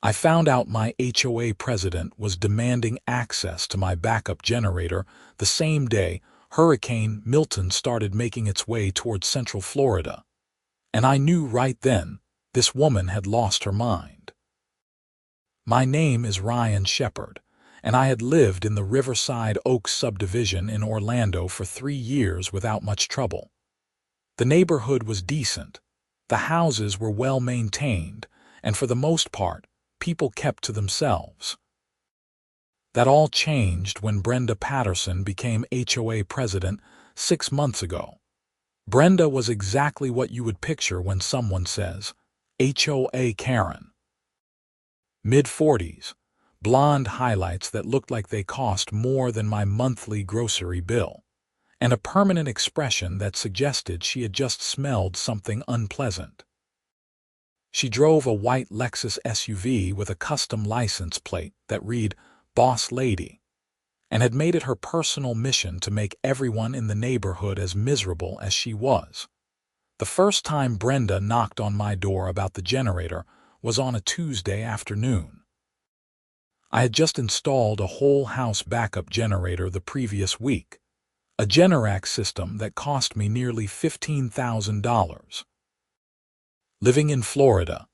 I found out my HOA president was demanding access to my backup generator the same day Hurricane Milton started making its way towards Central Florida. And I knew right then this woman had lost her mind. My name is Ryan Shepard, and I had lived in the Riverside Oaks subdivision in Orlando for 3 years without much trouble. The neighborhood was decent, the houses were well maintained, and for the most part, people kept to themselves. That all changed when Brenda Patterson became HOA president 6 months ago. Brenda was exactly what you would picture when someone says, HOA Karen. Mid-40s, blonde highlights that looked like they cost more than my monthly grocery bill, and a permanent expression that suggested she had just smelled something unpleasant. She drove a white Lexus SUV with a custom license plate that read Boss Lady, and had made it her personal mission to make everyone in the neighborhood as miserable as she was. The first time Brenda knocked on my door about the generator was on a Tuesday afternoon. I had just installed a whole house backup generator the previous week, a Generac system that cost me nearly $15,000. Living in Florida,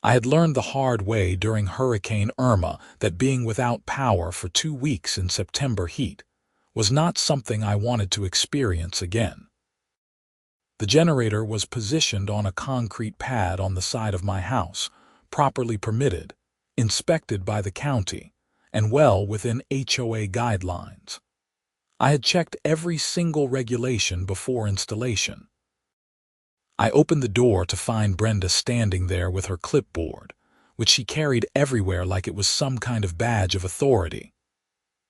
I had learned the hard way during Hurricane Irma that being without power for 2 weeks in September heat was not something I wanted to experience again. The generator was positioned on a concrete pad on the side of my house, properly permitted, inspected by the county, and well within HOA guidelines. I had checked every single regulation before installation. I opened the door to find Brenda standing there with her clipboard, which she carried everywhere like it was some kind of badge of authority.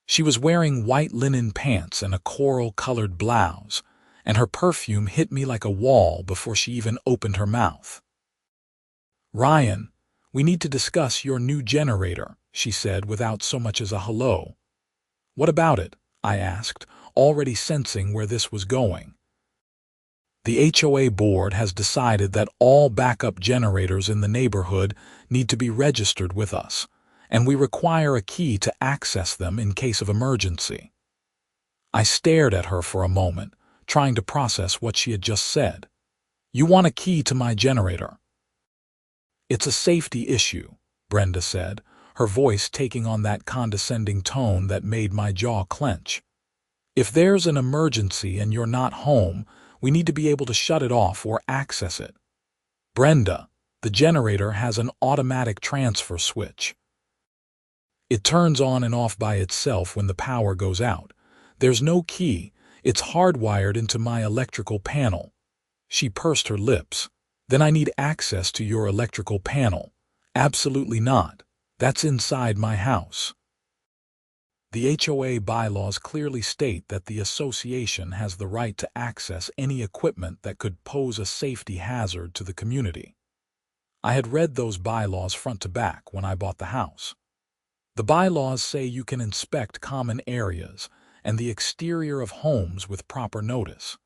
She was wearing white linen pants and a coral-colored blouse, and her perfume hit me like a wall before she even opened her mouth. "Ryan, we need to discuss your new generator," she said without so much as a hello. "What about it?" I asked, already sensing where this was going. "The HOA board has decided that all backup generators in the neighborhood need to be registered with us, and we require a key to access them in case of emergency." I stared at her for a moment, trying to process what she had just said. "You want a key to my generator?" "It's a safety issue," Brenda said, her voice taking on that condescending tone that made my jaw clench. "If there's an emergency and you're not home, we need to be able to shut it off or access it. Brenda, the generator has an automatic transfer switch. It turns on and off by itself when the power goes out. There's no key. It's hardwired into my electrical panel." She pursed her lips. "Then I need access to your electrical panel." "Absolutely not. That's inside my house." The HOA bylaws clearly state that the association has the right to access any equipment that could pose a safety hazard to the community. I had read those bylaws front to back when I bought the house. The bylaws say you can inspect common areas and the exterior of homes with proper notice.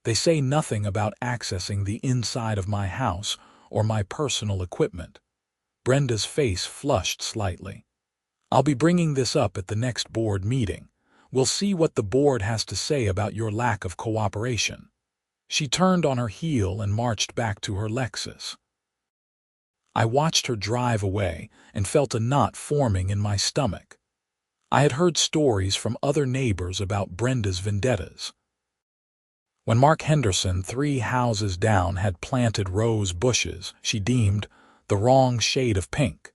They say nothing about accessing the inside of my house or my personal equipment. Brenda's face flushed slightly. "I'll be bringing this up at the next board meeting. We'll see what the board has to say about your lack of cooperation." She turned on her heel and marched back to her Lexus. I watched her drive away and felt a knot forming in my stomach. I had heard stories from other neighbors about Brenda's vendettas. When Mark Henderson, 3 houses down, had planted rose bushes she deemed the wrong shade of pink.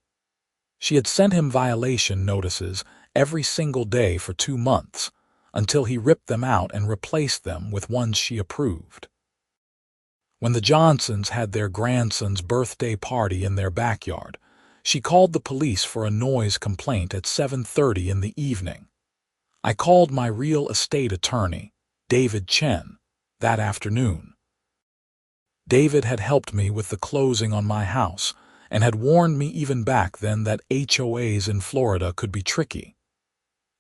She had sent him violation notices every single day for 2 months, until he ripped them out and replaced them with ones she approved. When the Johnsons had their grandson's birthday party in their backyard, she called the police for a noise complaint at 7:30 in the evening. I called my real estate attorney, David Chen, that afternoon. David had helped me with the closing on my house and had warned me even back then that HOAs in Florida could be tricky.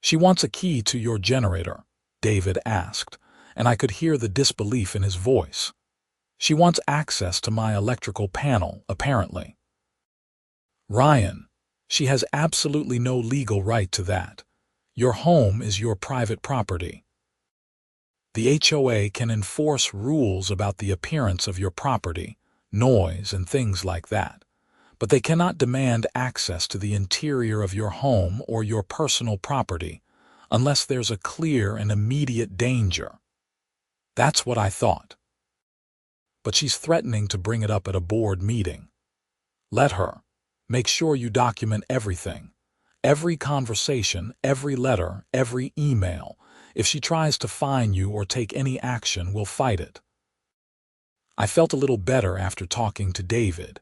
"She wants a key to your generator," David asked, and I could hear the disbelief in his voice. "She wants access to my electrical panel, apparently." Ryan, she has absolutely no legal right to that. Your home is your private property. The HOA can enforce rules about the appearance of your property, noise, and things like that, but they cannot demand access to the interior of your home or your personal property unless there's a clear and immediate danger. That's what I thought. But she's threatening to bring it up at a board meeting. Let her. Make sure you document everything. Every conversation, every letter, every email. If she tries to fine you or take any action, we'll fight it. I felt a little better after talking to David,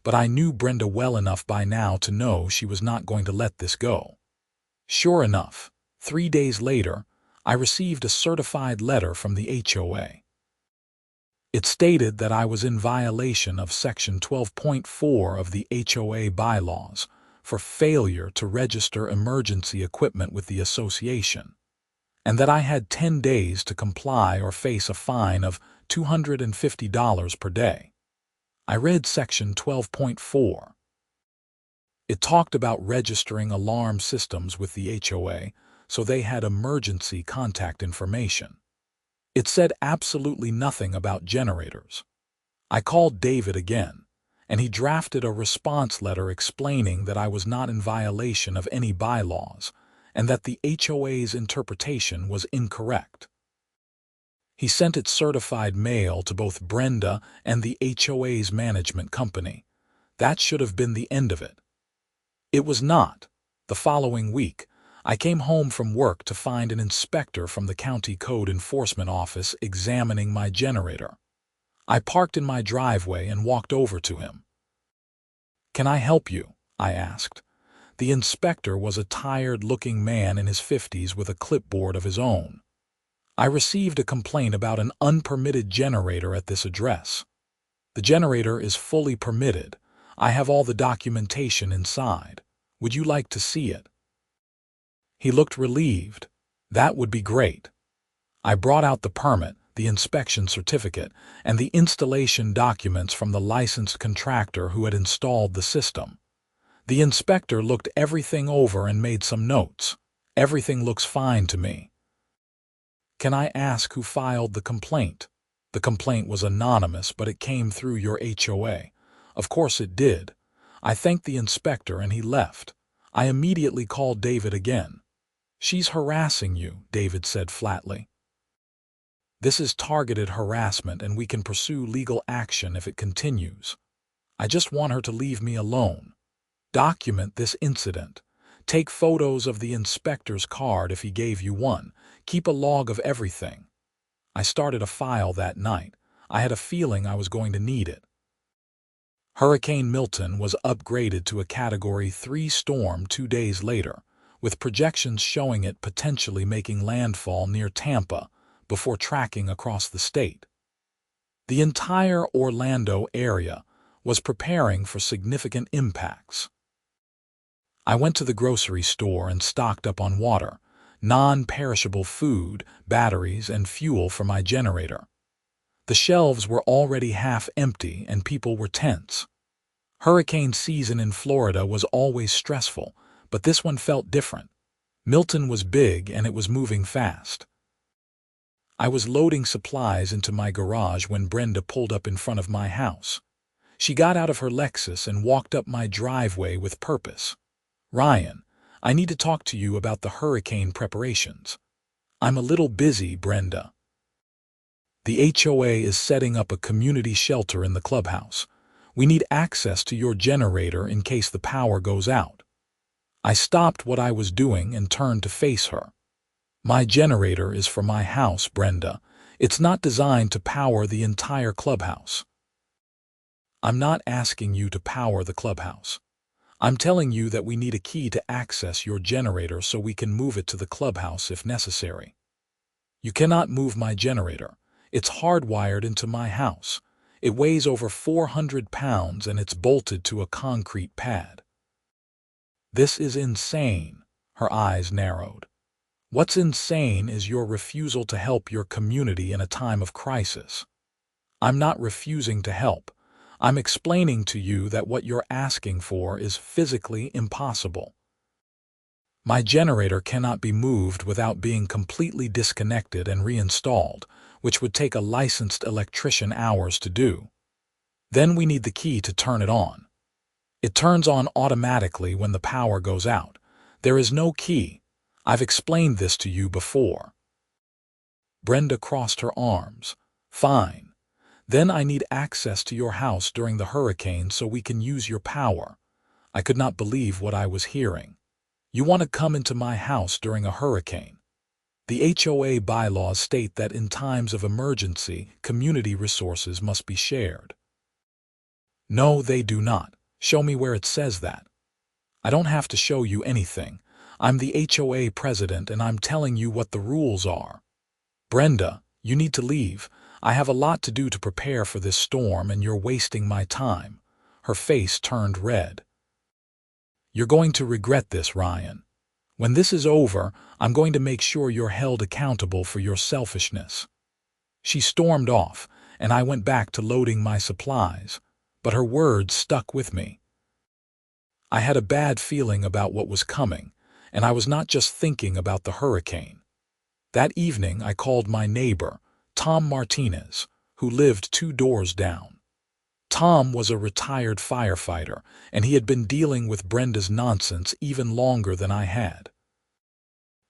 but I knew Brenda well enough by now to know she was not going to let this go. Sure enough, 3 days later, I received a certified letter from the HOA. It stated that I was in violation of Section 12.4 of the HOA bylaws for failure to register emergency equipment with the association, and that I had 10 days to comply or face a fine of $250 per day. I read Section 12.4. It talked about registering alarm systems with the HOA so they had emergency contact information. It said absolutely nothing about generators. I called David again, and he drafted a response letter explaining that I was not in violation of any bylaws and that the HOA's interpretation was incorrect. He sent it certified mail to both Brenda and the HOA's management company. That should have been the end of it. It was not. The following week, I came home from work to find an inspector from the County Code Enforcement Office examining my generator. I parked in my driveway and walked over to him. "Can I help you?" I asked. The inspector was a tired-looking man in his 50s with a clipboard of his own. "I received a complaint about an unpermitted generator at this address. The generator is fully permitted. I have all the documentation inside. Would you like to see it?" He looked relieved. That would be great. I brought out the permit, the inspection certificate, and the installation documents from the licensed contractor who had installed the system. The inspector looked everything over and made some notes. "Everything looks fine to me." "Can I ask who filed the complaint?" "The complaint was anonymous, but it came through your HOA." "Of course it did." I thanked the inspector and he left. I immediately called David again. "She's harassing you," David said flatly. "This is targeted harassment and we can pursue legal action if it continues. I just want her to leave me alone. Document this incident. Take photos of the inspector's card if he gave you one. Keep a log of everything." I started a file that night. I had a feeling I was going to need it. Hurricane Milton was upgraded to a Category 3 storm 2 days later, with projections showing it potentially making landfall near Tampa before tracking across the state. The entire Orlando area was preparing for significant impacts. I went to the grocery store and stocked up on water, non-perishable food, batteries, and fuel for my generator. The shelves were already half empty and people were tense. Hurricane season in Florida was always stressful, but this one felt different. Milton was big and it was moving fast. I was loading supplies into my garage when Brenda pulled up in front of my house. She got out of her Lexus and walked up my driveway with purpose. "Ryan, I need to talk to you about the hurricane preparations." "I'm a little busy, Brenda." "The HOA is setting up a community shelter in the clubhouse. We need access to your generator in case the power goes out." I stopped what I was doing and turned to face her. "My generator is for my house, Brenda. It's not designed to power the entire clubhouse." "I'm not asking you to power the clubhouse. I'm telling you that we need a key to access your generator so we can move it to the clubhouse if necessary." "You cannot move my generator. It's hardwired into my house. It weighs over 400 pounds and it's bolted to a concrete pad." "This is insane." Her eyes narrowed. "What's insane is your refusal to help your community in a time of crisis." "I'm not refusing to help. I'm explaining to you that what you're asking for is physically impossible. My generator cannot be moved without being completely disconnected and reinstalled, which would take a licensed electrician hours to do. Then we need the key to turn it on. It turns on automatically when the power goes out. There is no key. I've explained this to you before. Brenda crossed her arms. Fine. Then I need access to your house during the hurricane so we can use your power. I could not believe what I was hearing. You want to come into my house during a hurricane. The HOA bylaws state that in times of emergency, community resources must be shared. No, they do not. Show me where it says that. I don't have to show you anything. I'm the HOA president and I'm telling you what the rules are. Brenda, you need to leave. I have a lot to do to prepare for this storm and you're wasting my time. Her face turned red. You're going to regret this, Ryan. When this is over, I'm going to make sure you're held accountable for your selfishness. She stormed off, and I went back to loading my supplies, but her words stuck with me. I had a bad feeling about what was coming, and I was not just thinking about the hurricane. That evening, I called my neighbor, Tom Martinez, who lived 2 doors down. Tom was a retired firefighter, and he had been dealing with Brenda's nonsense even longer than I had.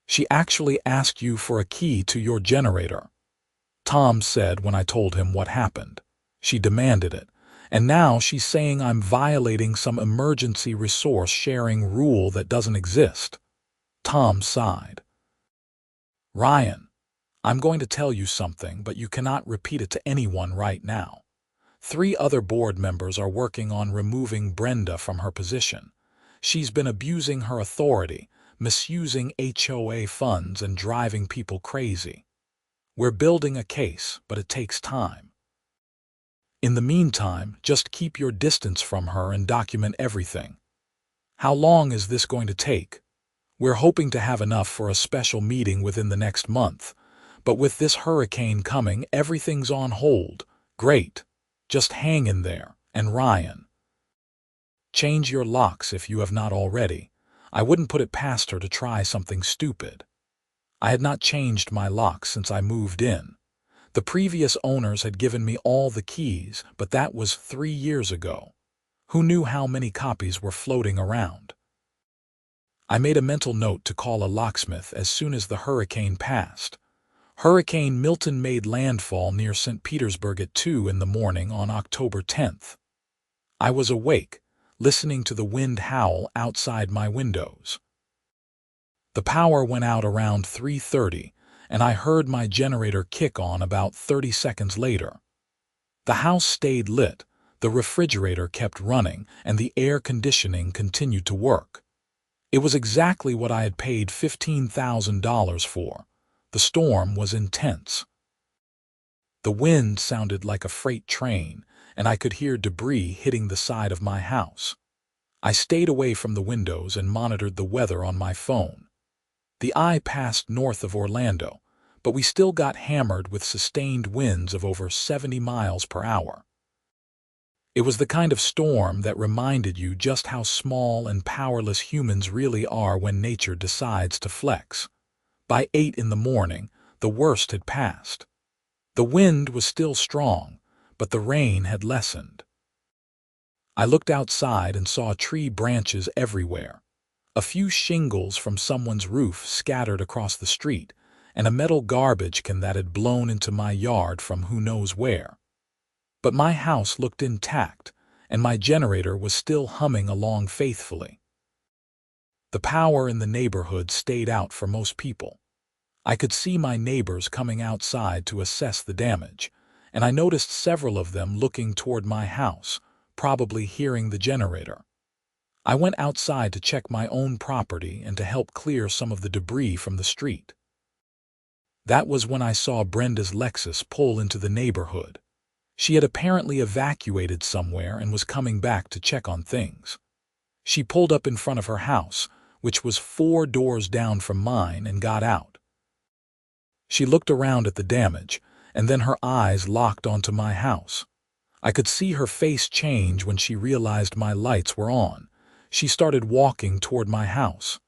She actually asked you for a key to your generator, Tom said when I told him what happened. She demanded it, and now she's saying I'm violating some emergency resource sharing rule that doesn't exist. Tom sighed. Ryan, I'm going to tell you something, but you cannot repeat it to anyone right now. 3 other board members are working on removing Brenda from her position. She's been abusing her authority, misusing HOA funds, and driving people crazy. We're building a case, but it takes time. In the meantime, just keep your distance from her and document everything. How long is this going to take? We're hoping to have enough for a special meeting within the next month, but with this hurricane coming, everything's on hold. Great. Just hang in there. And Ryan, change your locks if you have not already. I wouldn't put it past her to try something stupid. I had not changed my locks since I moved in. The previous owners had given me all the keys, but that was 3 years ago. Who knew how many copies were floating around? I made a mental note to call a locksmith as soon as the hurricane passed. Hurricane Milton made landfall near St. Petersburg at 2 in the morning on October 10th. I was awake, listening to the wind howl outside my windows. The power went out around 3:30, and I heard my generator kick on about 30 seconds later. The house stayed lit, the refrigerator kept running, and the air conditioning continued to work. It was exactly what I had paid $15,000 for. The storm was intense. The wind sounded like a freight train, and I could hear debris hitting the side of my house. I stayed away from the windows and monitored the weather on my phone. The eye passed north of Orlando, but we still got hammered with sustained winds of over 70 miles per hour. It was the kind of storm that reminded you just how small and powerless humans really are when nature decides to flex. By 8 in the morning, the worst had passed. The wind was still strong, but the rain had lessened. I looked outside and saw tree branches everywhere, a few shingles from someone's roof scattered across the street, and a metal garbage can that had blown into my yard from who knows where. But my house looked intact, and my generator was still humming along faithfully. The power in the neighborhood stayed out for most people. I could see my neighbors coming outside to assess the damage, and I noticed several of them looking toward my house, probably hearing the generator. I went outside to check my own property and to help clear some of the debris from the street. That was when I saw Brenda's Lexus pull into the neighborhood. She had apparently evacuated somewhere and was coming back to check on things. She pulled up in front of her house, which was 4 doors down from mine, and got out. She looked around at the damage, and then her eyes locked onto my house. I could see her face change when she realized my lights were on. She started walking toward my house.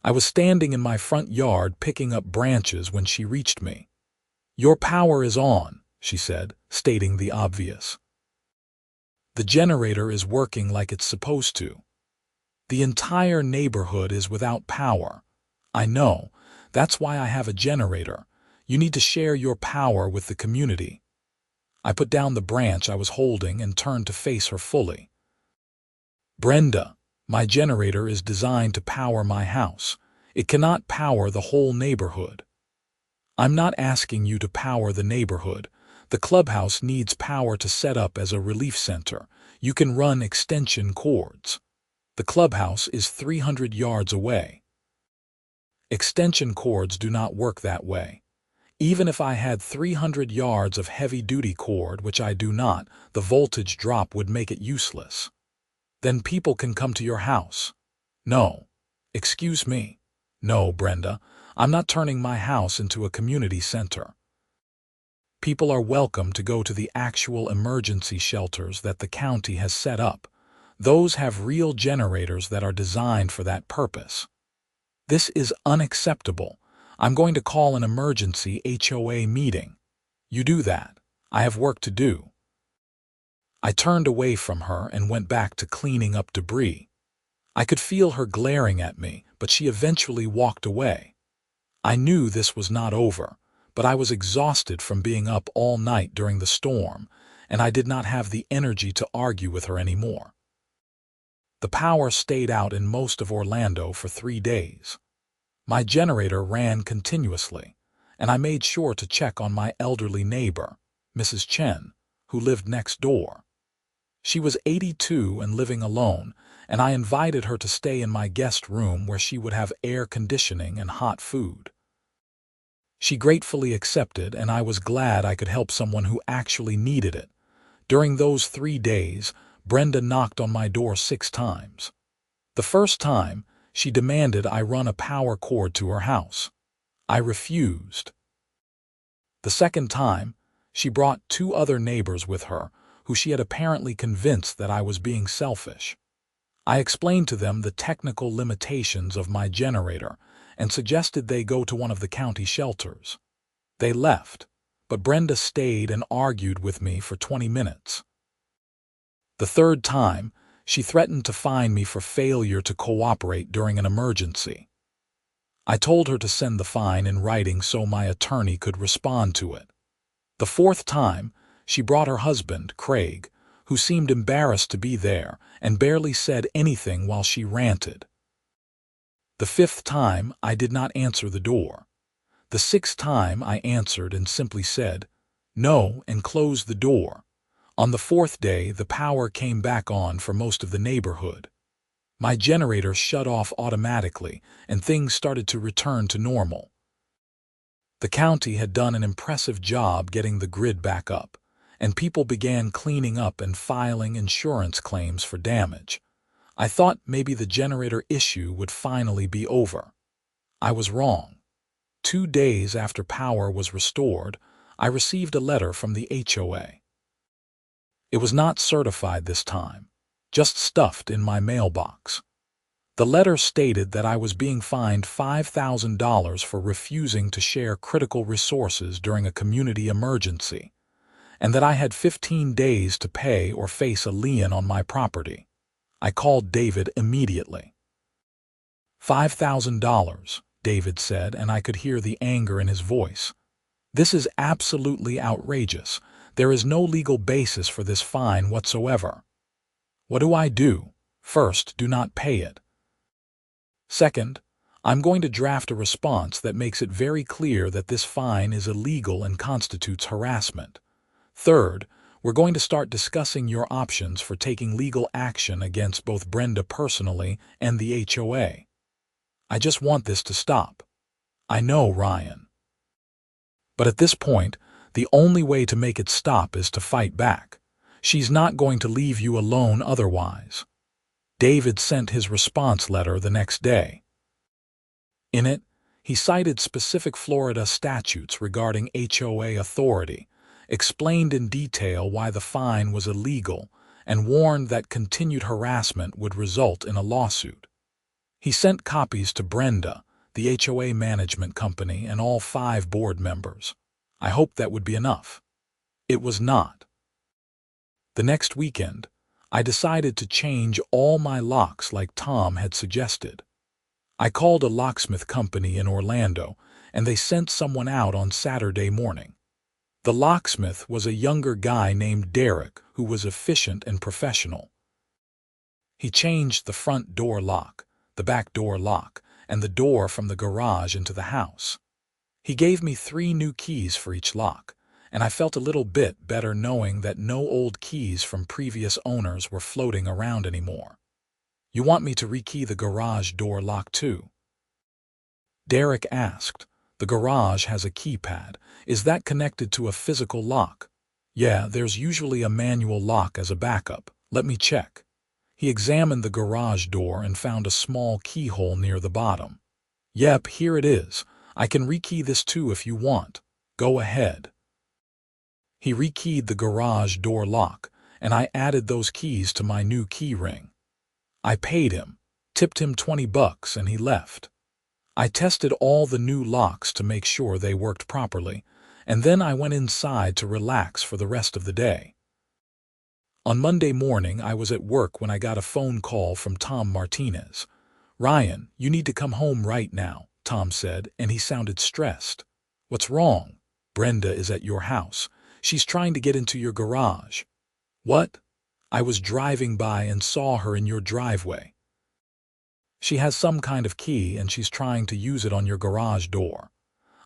I was standing in my front yard picking up branches when she reached me. "Your power is on," she said, stating the obvious. "The generator is working like it's supposed to. The entire neighborhood is without power. I know. That's why I have a generator. You need to share your power with the community." I put down the branch I was holding and turned to face her fully. "Brenda, my generator is designed to power my house. It cannot power the whole neighborhood. I'm not asking you to power the neighborhood. The clubhouse needs power to set up as a relief center. You can run extension cords. The clubhouse is 300 yards away. Extension cords do not work that way. Even if I had 300 yards of heavy-duty cord, which I do not, the voltage drop would make it useless. Then people can come to your house." "No. Excuse me. No, Brenda. I'm not turning my house into a community center. People are welcome to go to the actual emergency shelters that the county has set up. Those have real generators that are designed for that purpose. This is unacceptable. I'm going to call an emergency HOA meeting. You do that. I have work to do." I turned away from her and went back to cleaning up debris. I could feel her glaring at me, but she eventually walked away. I knew this was not over, but I was exhausted from being up all night during the storm, and I did not have the energy to argue with her anymore. The power stayed out in most of Orlando for 3 days. My generator ran continuously, and I made sure to check on my elderly neighbor, Mrs. Chen, who lived next door. She was 82 and living alone, and I invited her to stay in my guest room where she would have air conditioning and hot food. She gratefully accepted, and I was glad I could help someone who actually needed it. During those 3 days, Brenda knocked on my door 6 times. The first time, she demanded I run a power cord to her house. I refused. The second time, she brought 2 other neighbors with her, who she had apparently convinced that I was being selfish. I explained to them the technical limitations of my generator and suggested they go to one of the county shelters. They left, but Brenda stayed and argued with me for 20 minutes. The third time, she threatened to fine me for failure to cooperate during an emergency. I told her to send the fine in writing so my attorney could respond to it. The fourth time, she brought her husband, Craig, who seemed embarrassed to be there and barely said anything while she ranted. The fifth time, I did not answer the door. The sixth time, I answered and simply said, "No," and closed the door. On the fourth day, the power came back on for most of the neighborhood. My generator shut off automatically, and things started to return to normal. The county had done an impressive job getting the grid back up, and people began cleaning up and filing insurance claims for damage. I thought maybe the generator issue would finally be over. I was wrong. 2 days after power was restored, I received a letter from the HOA. It was not certified this time, just stuffed in my mailbox. The letter stated that I was being fined $5,000 for refusing to share critical resources during a community emergency, and that I had 15 days to pay or face a lien on my property. I called David immediately. $5,000, David said, and I could hear the anger in his voice. "This is absolutely outrageous. There is no legal basis for this fine whatsoever. What do I do? First, do not pay it. Second, I'm going to draft a response that makes it very clear that this fine is illegal and constitutes harassment. Third, we're going to start discussing your options for taking legal action against both Brenda personally and the HOA. I just want this to stop. I know, Ryan. But at this point, the only way to make it stop is to fight back. She's not going to leave you alone otherwise." David sent his response letter the next day. In it, he cited specific Florida statutes regarding HOA authority explained in detail why the fine was illegal, and warned that continued harassment would result in a lawsuit. He sent copies to Brenda, the HOA management company, and all 5 board members. I hoped that would be enough. It was not. The next weekend, I decided to change all my locks like Tom had suggested. I called a locksmith company in Orlando, and they sent someone out on Saturday morning. The locksmith was a younger guy named Derek who was efficient and professional. He changed the front door lock, the back door lock, and the door from the garage into the house. He gave me 3 new keys for each lock, and I felt a little bit better knowing that no old keys from previous owners were floating around anymore. "You want me to rekey the garage door lock too?" Derek asked. "The garage has a keypad. Is that connected to a physical lock?" "Yeah, there's usually a manual lock as a backup. Let me check." He examined the garage door and found a small keyhole near the bottom. "Yep, here it is. I can rekey this too if you want. Go ahead." He rekeyed the garage door lock, and I added those keys to my new key ring. I paid him, tipped him $20, and he left. I tested all the new locks to make sure they worked properly, and then I went inside to relax for the rest of the day. On Monday morning, I was at work when I got a phone call from Tom Martinez. "Ryan, you need to come home right now," Tom said, and he sounded stressed. "What's wrong?" "Brenda is at your house. She's trying to get into your garage." "What?" "I was driving by and saw her in your driveway. She has some kind of key and she's trying to use it on your garage door."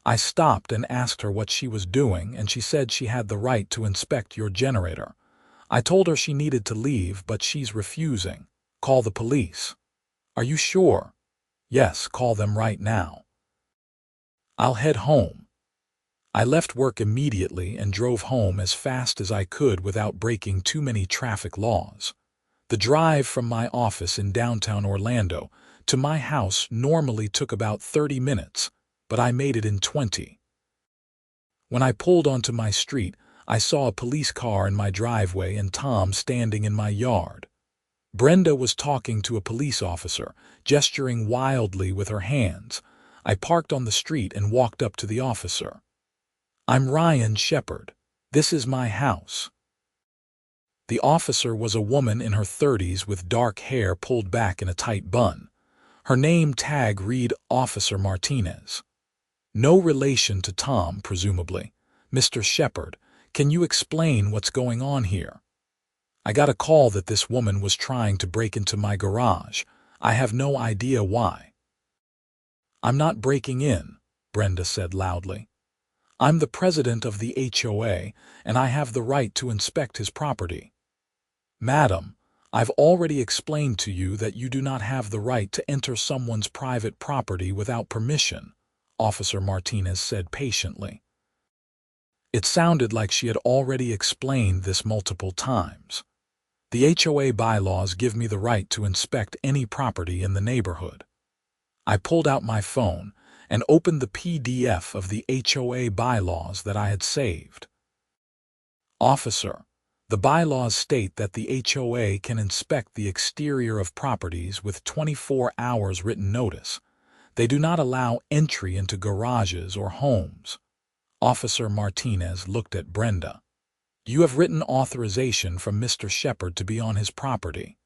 I stopped and asked her what she was doing, and she said she had the right to inspect your generator. I told her she needed to leave, but she's refusing. "Call the police." "Are you sure?" "Yes, call them right now." "I'll head home." I left work immediately and drove home as fast as I could without breaking too many traffic laws. The drive from my office in downtown Orlando to my house normally took about 30 minutes, but I made it in 20. When I pulled onto my street, I saw a police car in my driveway and Tom standing in my yard. Brenda was talking to a police officer, gesturing wildly with her hands. I parked on the street and walked up to the officer. "I'm Ryan Shepard. This is my house." The officer was a woman in her 30s with dark hair pulled back in a tight bun. Her name tag read Officer Martinez. No relation to Tom, presumably. "Mr. Shepard, can you explain what's going on here?" "I got a call that this woman was trying to break into my garage. I have no idea why." "I'm not breaking in," Brenda said loudly. "I'm the president of the HOA, and I have the right to inspect his property." "Madam, I've already explained to you that you do not have the right to enter someone's private property without permission," Officer Martinez said patiently. It sounded like she had already explained this multiple times. "The HOA bylaws give me the right to inspect any property in the neighborhood." I pulled out my phone and opened the PDF of the HOA bylaws that I had saved. "Officer, the bylaws state that the HOA can inspect the exterior of properties with 24 hours written notice. They do not allow entry into garages or homes." Officer Martinez looked at Brenda. "You have written authorization from Mr. Shepard to be on his property."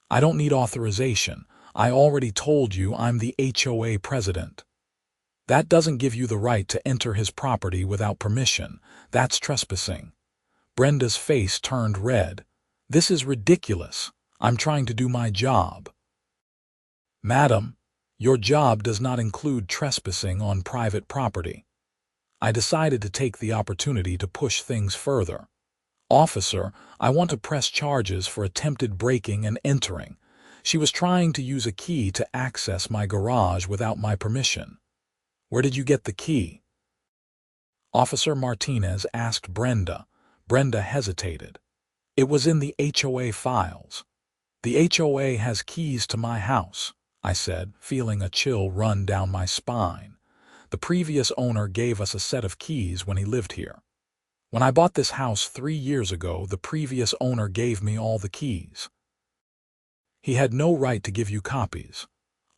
"I don't need authorization. I already told you I'm the HOA president." "That doesn't give you the right to enter his property without permission. That's trespassing." Brenda's face turned red. "This is ridiculous. I'm trying to do my job." "Madam, your job does not include trespassing on private property." I decided to take the opportunity to push things further. "Officer, I want to press charges for attempted breaking and entering. She was trying to use a key to access my garage without my permission." "Where did you get the key?" Officer Martinez asked Brenda. Brenda hesitated. "It was in the HOA files." "The HOA has keys to my house," I said, feeling a chill run down my spine. "The previous owner gave us a set of keys when he lived here." When I bought this house 3 years ago, the previous owner gave me all the keys. He had no right to give you copies.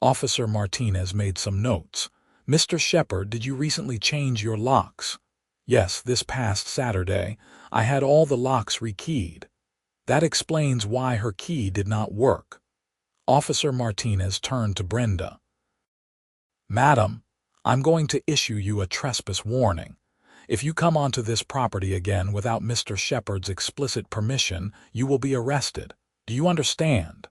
Officer Martinez made some notes. Mr. Shepard, did you recently change your locks? Yes, this past Saturday. I had all the locks rekeyed. That explains why her key did not work. Officer Martinez turned to Brenda. Madam, I'm going to issue you a trespass warning. If you come onto this property again without Mr. Shepard's explicit permission, you will be arrested. Do you understand?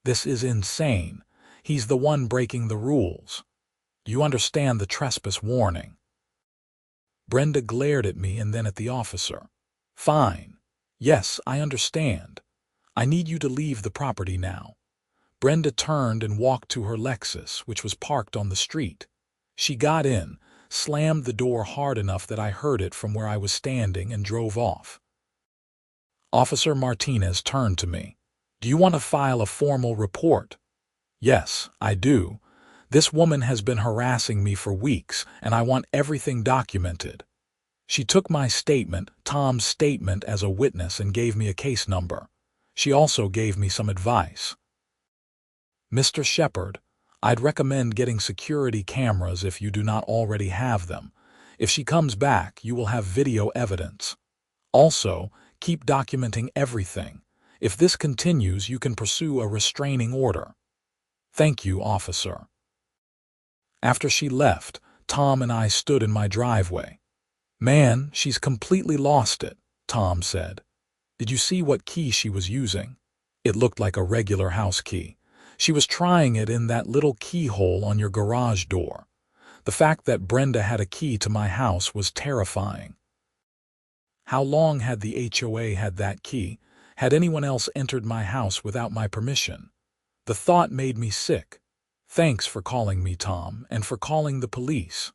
This is insane. He's the one breaking the rules. Do you understand the trespass warning? Brenda glared at me and then at the officer. Fine. Yes, I understand. I need you to leave the property now. Brenda turned and walked to her Lexus, which was parked on the street. She got in, slammed the door hard enough that I heard it from where I was standing, and drove off. Officer Martinez turned to me. Do you want to file a formal report? Yes, I do. This woman has been harassing me for weeks, and I want everything documented. She took my statement, Tom's statement, as a witness and gave me a case number. She also gave me some advice. Mr. Shepard, I'd recommend getting security cameras if you do not already have them. If she comes back, you will have video evidence. Also, keep documenting everything. If this continues, you can pursue a restraining order. Thank you, officer. After she left, Tom and I stood in my driveway. Man, she's completely lost it, Tom said. Did you see what key she was using? It looked like a regular house key. She was trying it in that little keyhole on your garage door. The fact that Brenda had a key to my house was terrifying. How long had the HOA had that key? Had anyone else entered my house without my permission? The thought made me sick. Thanks for calling me, Tom, and for calling the police.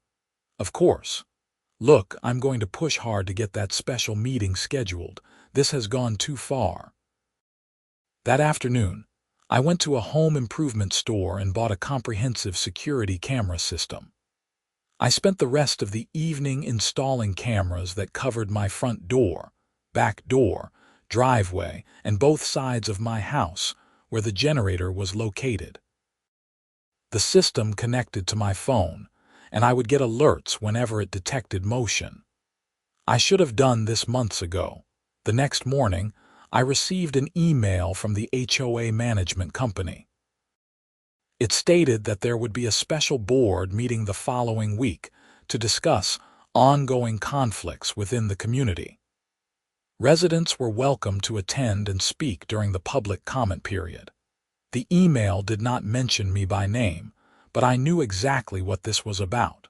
Of course. Look, I'm going to push hard to get that special meeting scheduled. This has gone too far. That afternoon, I went to a home improvement store and bought a comprehensive security camera system. I spent the rest of the evening installing cameras that covered my front door, back door, driveway, and both sides of my house, where the generator was located. The system connected to my phone, and I would get alerts whenever it detected motion. I should have done this months ago. The next morning, I received an email from the HOA management company. It stated that there would be a special board meeting the following week to discuss ongoing conflicts within the community. Residents were welcome to attend and speak during the public comment period. The email did not mention me by name, but I knew exactly what this was about.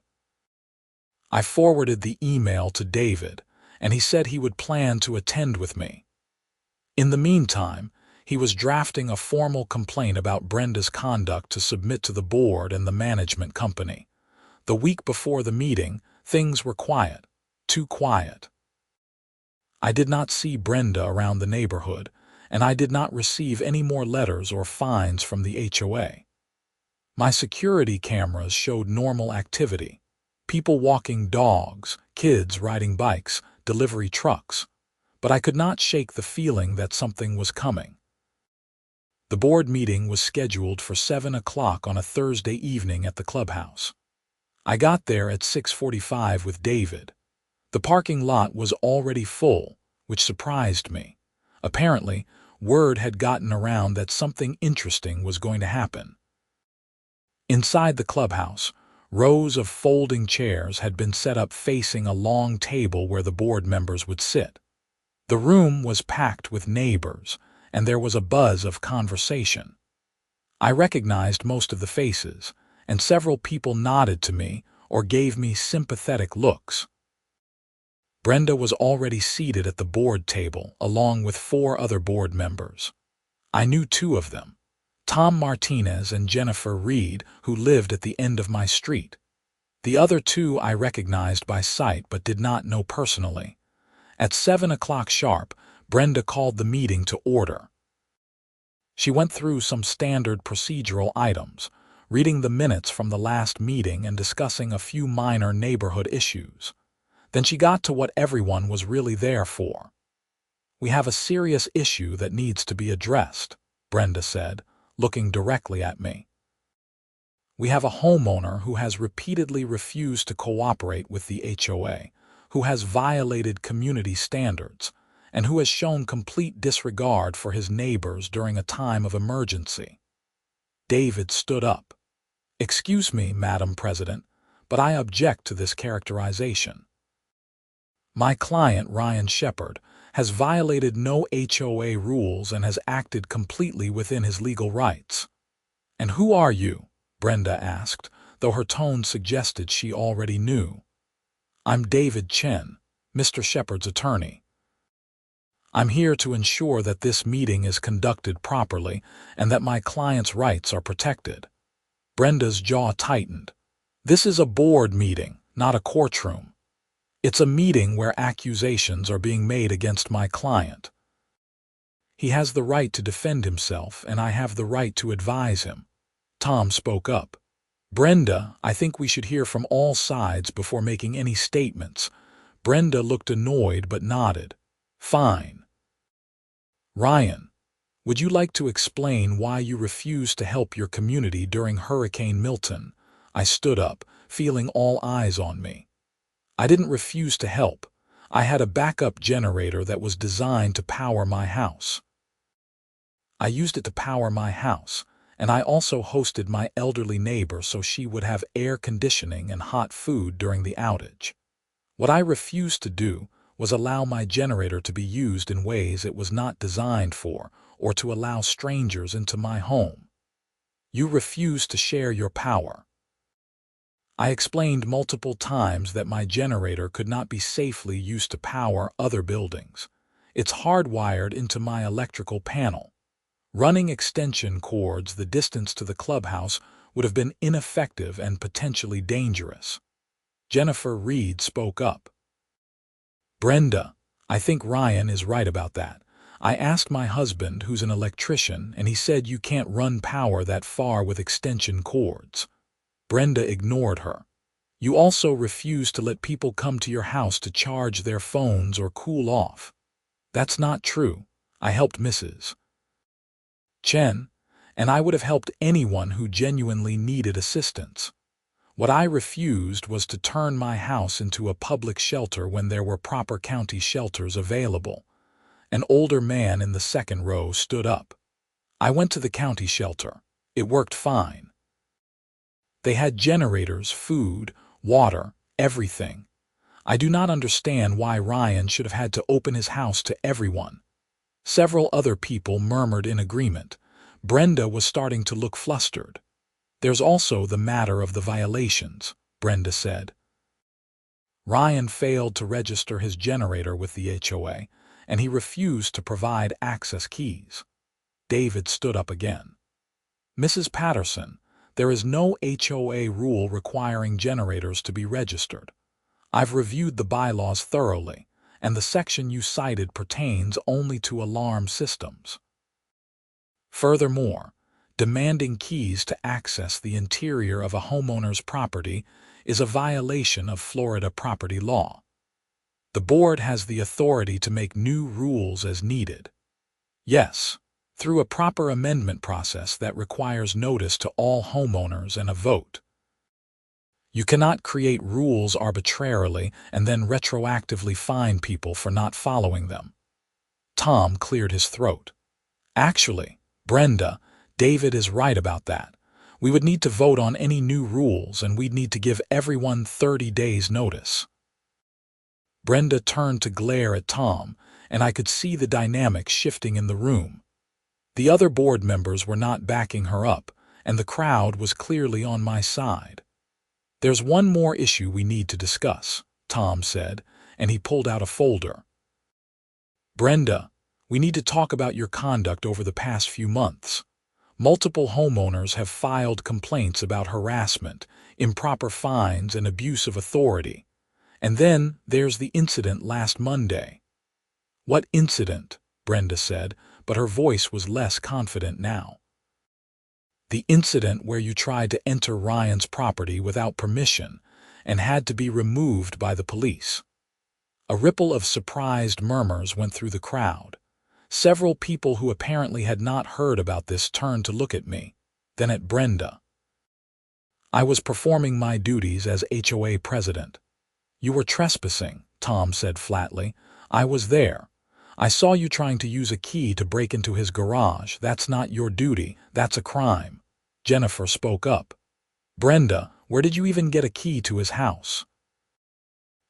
I forwarded the email to David, and he said he would plan to attend with me. In the meantime, he was drafting a formal complaint about Brenda's conduct to submit to the board and the management company. The week before the meeting, things were quiet, too quiet. I did not see Brenda around the neighborhood, and I did not receive any more letters or fines from the HOA. My security cameras showed normal activity. People walking dogs, kids riding bikes, delivery trucks. But I could not shake the feeling that something was coming. The board meeting was scheduled for 7 o'clock on a Thursday evening at the clubhouse. I got there at 6:45 with David. The parking lot was already full, which surprised me. Apparently, word had gotten around that something interesting was going to happen. Inside the clubhouse, rows of folding chairs had been set up facing a long table where the board members would sit. The room was packed with neighbors, and there was a buzz of conversation. I recognized most of the faces, and several people nodded to me or gave me sympathetic looks. Brenda was already seated at the board table, along with 4 other board members. I knew 2 of them, Tom Martinez and Jennifer Reed, who lived at the end of my street. The other 2 I recognized by sight but did not know personally. At 7 o'clock sharp, Brenda called the meeting to order. She went through some standard procedural items, reading the minutes from the last meeting and discussing a few minor neighborhood issues. Then she got to what everyone was really there for. "We have a serious issue that needs to be addressed," Brenda said, looking directly at me. "We have a homeowner who has repeatedly refused to cooperate with the HOA, who has violated community standards, and who has shown complete disregard for his neighbors during a time of emergency." David stood up. "Excuse me, Madam President, but I object to this characterization. My client, Ryan Shepherd, has violated no HOA rules and has acted completely within his legal rights." "And who are you?" Brenda asked, though her tone suggested she already knew. "I'm David Chen, Mr. Shepherd's attorney. I'm here to ensure that this meeting is conducted properly and that my client's rights are protected." Brenda's jaw tightened. "This is a board meeting, not a courtroom. It's a meeting where accusations are being made against my client. He has the right to defend himself, and I have the right to advise him." Tom spoke up. "Brenda, I think we should hear from all sides before making any statements." Brenda looked annoyed but nodded. "Fine. Ryan, would you like to explain why you refused to help your community during Hurricane Milton?" I stood up, feeling all eyes on me. "I didn't refuse to help. I had a backup generator that was designed to power my house. I used it to power my house, and I also hosted my elderly neighbor so she would have air conditioning and hot food during the outage. What I refused to do was allow my generator to be used in ways it was not designed for, or to allow strangers into my home. You refused to share your power. I explained multiple times that my generator could not be safely used to power other buildings. It's hardwired into my electrical panel. Running extension cords the distance to the clubhouse would have been ineffective and potentially dangerous." Jennifer Reed spoke up. "Brenda, I think Ryan is right about that. I asked my husband, who's an electrician, and he said you can't run power that far with extension cords." Brenda ignored her. "You also refused to let people come to your house to charge their phones or cool off." "That's not true. I helped Mrs. Chen, and I would have helped anyone who genuinely needed assistance. What I refused was to turn my house into a public shelter when there were proper county shelters available." An older man in the second row stood up. "I went to the county shelter. It worked fine. They had generators, food, water, everything. I do not understand why Ryan should have had to open his house to everyone." Several other people murmured in agreement. Brenda was starting to look flustered. "There's also the matter of the violations," Brenda said. "Ryan failed to register his generator with the HOA, and he refused to provide access keys." David stood up again. "Mrs. Patterson, there is no HOA rule requiring generators to be registered. I've reviewed the bylaws thoroughly, and the section you cited pertains only to alarm systems. Furthermore, demanding keys to access the interior of a homeowner's property is a violation of Florida property law. The board has the authority to make new rules as needed. Yes, through a proper amendment process that requires notice to all homeowners and a vote. You cannot create rules arbitrarily and then retroactively fine people for not following them." Tom cleared his throat. "Actually, Brenda, David is right about that. We would need to vote on any new rules, and we'd need to give everyone 30 days notice." Brenda turned to glare at Tom, and I could see the dynamic shifting in the room. The other board members were not backing her up, and the crowd was clearly on my side. "There's one more issue we need to discuss," Tom said, and he pulled out a folder. "Brenda, we need to talk about your conduct over the past few months. Multiple homeowners have filed complaints about harassment, improper fines, and abuse of authority. And then there's the incident last Monday." "What incident?" Brenda said, but her voice was less confident now. "The incident where you tried to enter Ryan's property without permission and had to be removed by the police." A ripple of surprised murmurs went through the crowd. Several people who apparently had not heard about this turned to look at me, then at Brenda. I was performing my duties as HOA president. "You were trespassing," Tom said flatly. "I was there. I saw you trying to use a key to break into his garage. That's not your duty. That's a crime." Jennifer spoke up. "Brenda, where did you even get a key to his house?"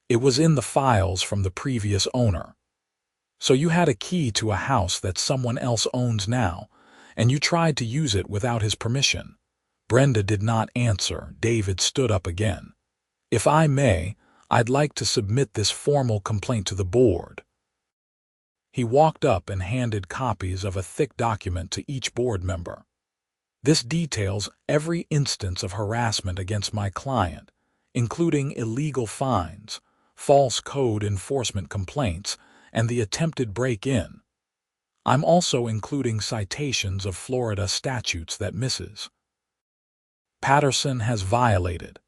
"It was in the files from the previous owner." "So you had a key to a house that someone else owns now, and you tried to use it without his permission?" Brenda did not answer. David stood up again. "If I may, I'd like to submit this formal complaint to the board." He walked up and handed copies of a thick document to each board member. "This details every instance of harassment against my client, including illegal fines, false code enforcement complaints, and the attempted break-in. I'm also including citations of Florida statutes that Mrs. Patterson has violated.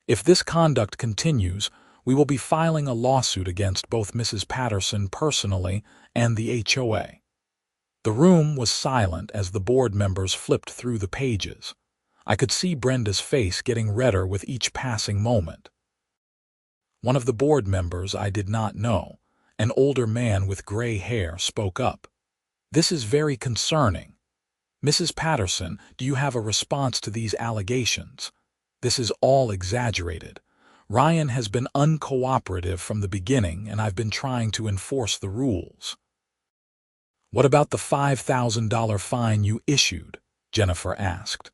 If this conduct continues, we will be filing a lawsuit against both Mrs. Patterson personally and the HOA." The room was silent as the board members flipped through the pages. I could see Brenda's face getting redder with each passing moment. One of the board members I did not know, an older man with gray hair, spoke up. "This is very concerning. Mrs. Patterson, do you have a response to these allegations? This is all exaggerated. Ryan has been uncooperative from the beginning, and I've been trying to enforce the rules." "What about the $5,000 fine you issued?" Jennifer asked.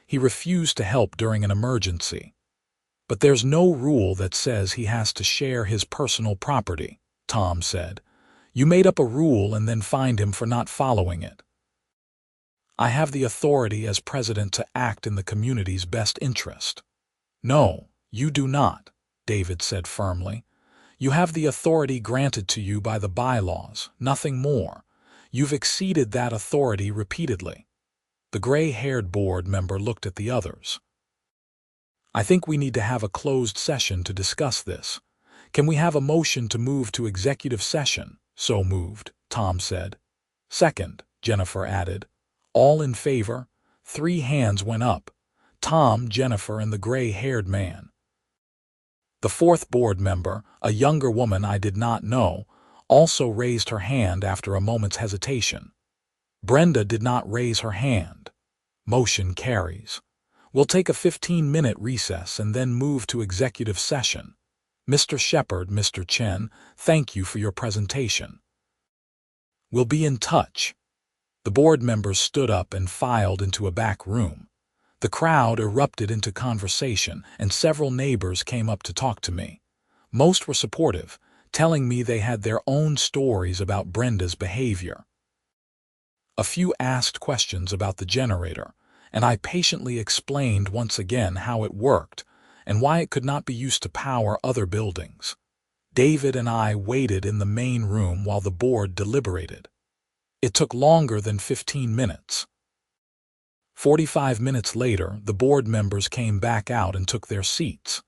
"He refused to help during an emergency." "But there's no rule that says he has to share his personal property," Tom said. "You made up a rule and then fined him for not following it." "I have the authority as president to act in the community's best interest." "No, you do not," David said firmly. "You have the authority granted to you by the bylaws, nothing more. You've exceeded that authority repeatedly." The gray-haired board member looked at the others. "I think we need to have a closed session to discuss this. Can we have a motion to move to executive session?" "So moved," Tom said. "Second," Jennifer added. "All in favor?" 3 hands went up: Tom, Jennifer, and the gray-haired man. The fourth board member, a younger woman I did not know, also raised her hand after a moment's hesitation. Brenda did not raise her hand. Motion carries. We'll take a 15-minute recess and then move to executive session. Mr. Shepard, Mr. Chen, thank you for your presentation. We'll be in touch. The board members stood up and filed into a back room. The crowd erupted into conversation, and several neighbors came up to talk to me. Most were supportive, telling me they had their own stories about Brenda's behavior. A few asked questions about the generator, and I patiently explained once again how it worked and why it could not be used to power other buildings. David and I waited in the main room while the board deliberated. It took longer than 15 minutes. 45 minutes later, the board members came back out and took their seats.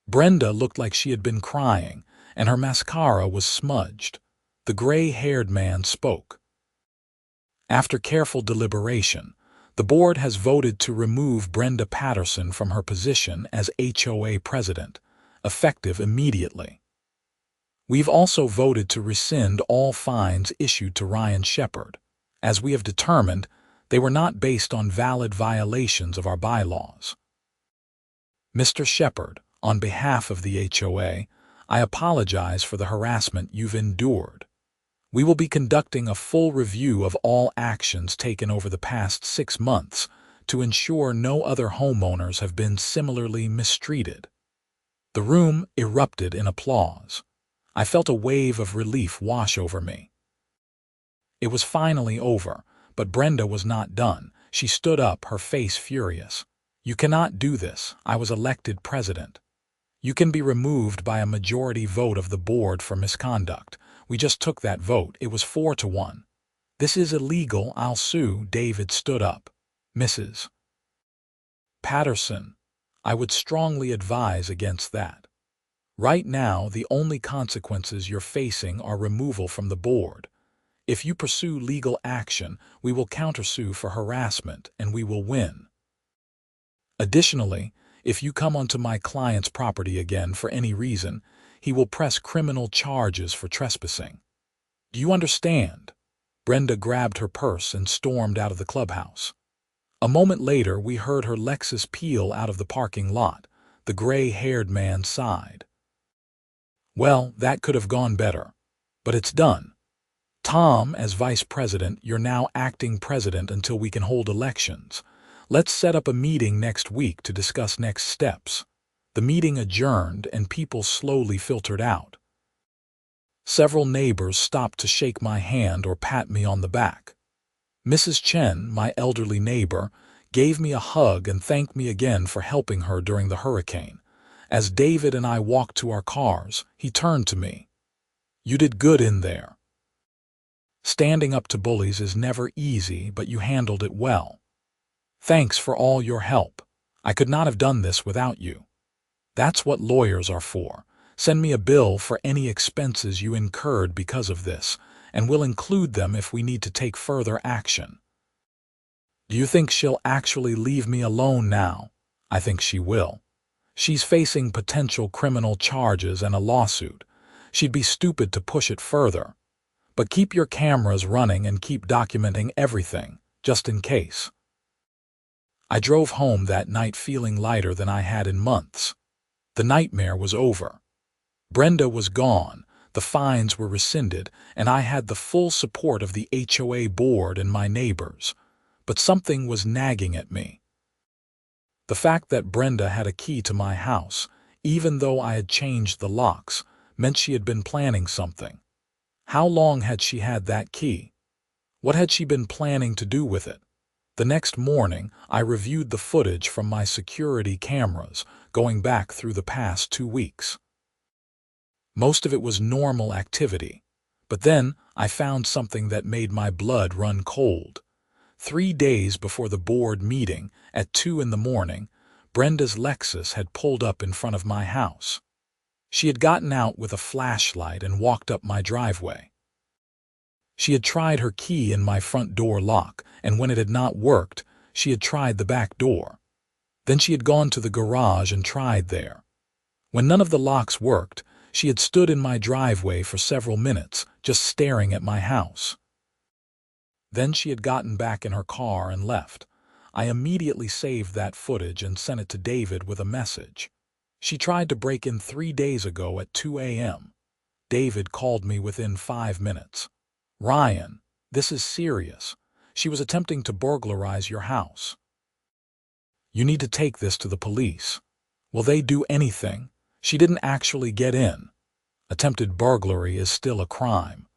Brenda looked like she had been crying, and her mascara was smudged. The gray-haired man spoke. "After careful deliberation, the board has voted to remove Brenda Patterson from her position as HOA president, effective immediately. We've also voted to rescind all fines issued to Ryan Shepard, as we have determined they were not based on valid violations of our bylaws. Mr. Shepard, on behalf of the HOA, I apologize for the harassment you've endured. We will be conducting a full review of all actions taken over the past 6 months to ensure no other homeowners have been similarly mistreated." The room erupted in applause. I felt a wave of relief wash over me. It was finally over, but Brenda was not done. She stood up, her face furious. "You cannot do this. I was elected president. You can be removed by a majority vote of the board for misconduct. We just took that vote. It was 4-1. This is illegal. I'll sue." David stood up. "Mrs. Patterson, I would strongly advise against that. Right now, the only consequences you're facing are removal from the board. If you pursue legal action, we will countersue for harassment and we will win. Additionally, if you come onto my client's property again for any reason, he will press criminal charges for trespassing. Do you understand? Brenda grabbed her purse and stormed out of the clubhouse. A moment later, we heard her Lexus peel out of the parking lot. The gray-haired man sighed. Well, that could have gone better. But it's done. Tom, as vice president, you're now acting president until we can hold elections. Let's set up a meeting next week to discuss next steps. The meeting adjourned and people slowly filtered out. Several neighbors stopped to shake my hand or pat me on the back. Mrs. Chen, my elderly neighbor, gave me a hug and thanked me again for helping her during the hurricane. As David and I walked to our cars, he turned to me. You did good in there. Standing up to bullies is never easy, but you handled it well. Thanks for all your help. I could not have done this without you. That's what lawyers are for. Send me a bill for any expenses you incurred because of this, and we'll include them if we need to take further action. Do you think she'll actually leave me alone now? I think she will. She's facing potential criminal charges and a lawsuit. She'd be stupid to push it further. But keep your cameras running and keep documenting everything, just in case. I drove home that night feeling lighter than I had in months. The nightmare was over. Brenda was gone, the fines were rescinded, and I had the full support of the HOA board and my neighbors. But something was nagging at me. The fact that Brenda had a key to my house, even though I had changed the locks, meant she had been planning something. How long had she had that key? What had she been planning to do with it? The next morning, I reviewed the footage from my security cameras, going back through the past 2 weeks. Most of it was normal activity, but then I found something that made my blood run cold. 3 days before the board meeting, at 2 in the morning, Brenda's Lexus had pulled up in front of my house. She had gotten out with a flashlight and walked up my driveway. She had tried her key in my front door lock, and when it had not worked, she had tried the back door. Then she had gone to the garage and tried there. When none of the locks worked, she had stood in my driveway for several minutes, just staring at my house. Then she had gotten back in her car and left. I immediately saved that footage and sent it to David with a message. She tried to break in 3 days ago at 2 a.m. David called me within 5 minutes. Ryan, this is serious. She was attempting to burglarize your house. You need to take this to the police. Will they do anything? She didn't actually get in. Attempted burglary is still a crime.